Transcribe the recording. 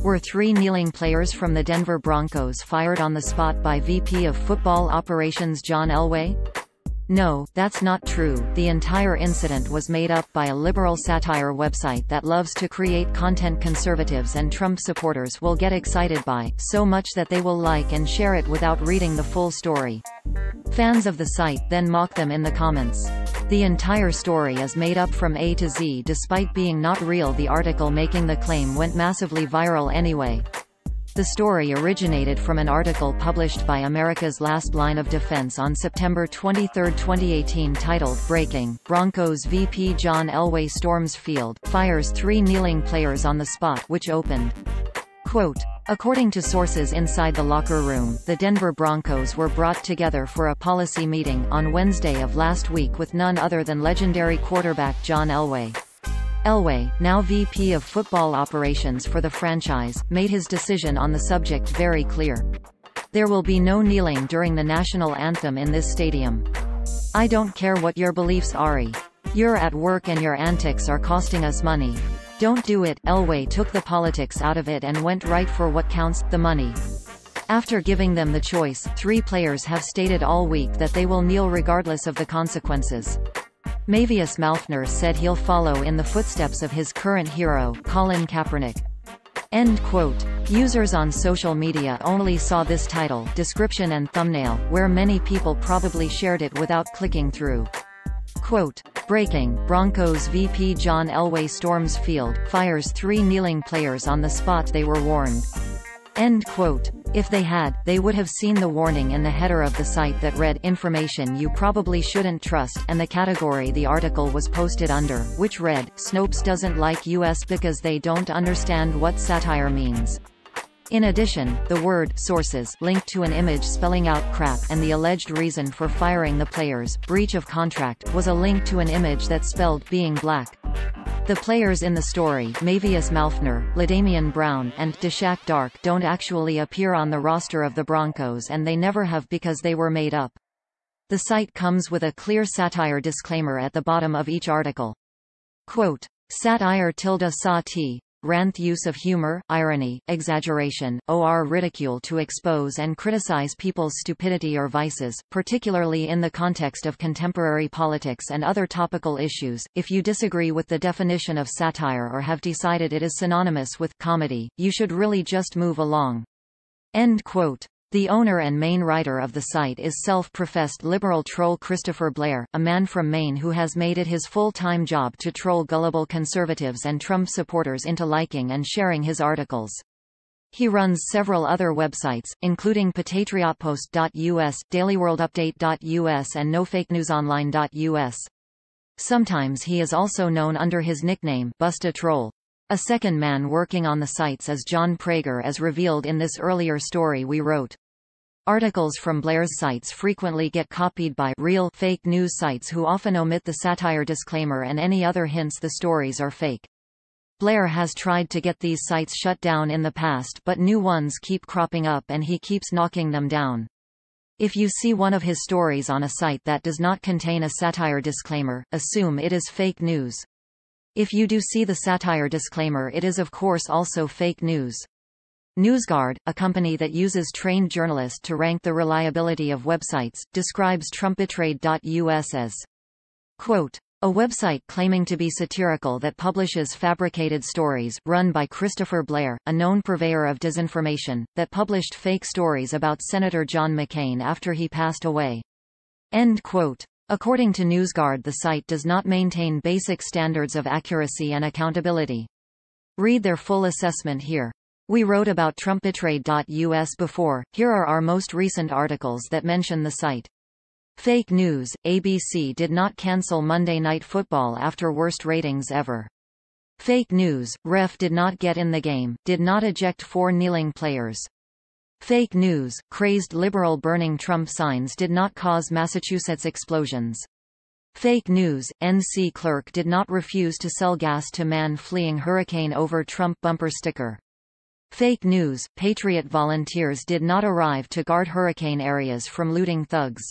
Were 3 kneeling players from the Denver Broncos fired on the spot by VP of Football Operations John Elway? No, that's not true. The entire incident was made up by a liberal satire website that loves to create content conservatives and Trump supporters will get excited by, so much that they will like and share it without reading the full story. Fans of the site then mock them in the comments. The entire story is made up from A to Z despite being not real. The article making the claim went massively viral anyway. The story originated from an article published by America's Last Line of Defense on September 23, 2018 titled, "Breaking, Broncos VP John Elway storms field, fires 3 kneeling players on the spot," which opened, quote, "According to sources inside the locker room, the Denver Broncos were brought together for a policy meeting on Wednesday of last week with none other than legendary quarterback John Elway. Elway, now VP of Football Operations for the franchise, made his decision on the subject very clear. There will be no kneeling during the national anthem in this stadium. I don't care what your beliefs are. You're at work and your antics are costing us money. Don't do it." Elway took the politics out of it and went right for what counts, the money. After giving them the choice, 3 players have stated all week that they will kneel regardless of the consequences. Mavius Malfner said he'll follow in the footsteps of his current hero, Colin Kaepernick. End quote. Users on social media only saw this title, description and thumbnail, where many people probably shared it without clicking through. Quote, "Breaking, Broncos VP John Elway storms field, fires 3 kneeling players on the spot. They were warned." End quote. If they had, they would have seen the warning in the header of the site that read, "Information you probably shouldn't trust," and the category the article was posted under, which read, "Snopes doesn't like US because they don't understand what satire means." In addition, the word "sources" linked to an image spelling out "crap," and the alleged reason for firing the players, breach of contract, was a link to an image that spelled "being black." The players in the story, Mavius Malfner, LaDamian Brown, and Deshak Dark, don't actually appear on the roster of the Broncos, and they never have because they were made up. The site comes with a clear satire disclaimer at the bottom of each article. Quote, "Satire ~sa t. Ranth use of humor, irony, exaggeration, or ridicule to expose and criticize people's stupidity or vices, particularly in the context of contemporary politics and other topical issues. If you disagree with the definition of satire or have decided it is synonymous with comedy, you should really just move along." End quote. The owner and main writer of the site is self-professed liberal troll Christopher Blair, a man from Maine who has made it his full-time job to troll gullible conservatives and Trump supporters into liking and sharing his articles. He runs several other websites, including patriotpost.us, dailyworldupdate.us and nofakenewsonline.us. Sometimes he is also known under his nickname, Busta Troll. A second man working on the sites is John Prager, as revealed in this earlier story we wrote. Articles from Blair's sites frequently get copied by real fake news sites who often omit the satire disclaimer and any other hints the stories are fake. Blair has tried to get these sites shut down in the past, but new ones keep cropping up and he keeps knocking them down. If you see one of his stories on a site that does not contain a satire disclaimer, assume it is fake news. If you do see the satire disclaimer, it is of course also fake news. NewsGuard, a company that uses trained journalists to rank the reliability of websites, describes TrumpBetrayed.us as, quote, "a website claiming to be satirical that publishes fabricated stories, run by Christopher Blair, a known purveyor of disinformation, that published fake stories about Senator John McCain after he passed away." End quote. According to NewsGuard, the site does not maintain basic standards of accuracy and accountability. Read their full assessment here. We wrote about TrumpBetrayed.us before. Here are our most recent articles that mention the site. Fake news: ABC did not cancel Monday Night Football after worst ratings ever. Fake news: ref did not get in the game, did not eject 4 kneeling players. Fake news: crazed liberal burning Trump signs did not cause Massachusetts explosions. Fake news: NC clerk did not refuse to sell gas to man fleeing hurricane over Trump bumper sticker. Fake news: Patriot volunteers did not arrive to guard hurricane areas from looting thugs.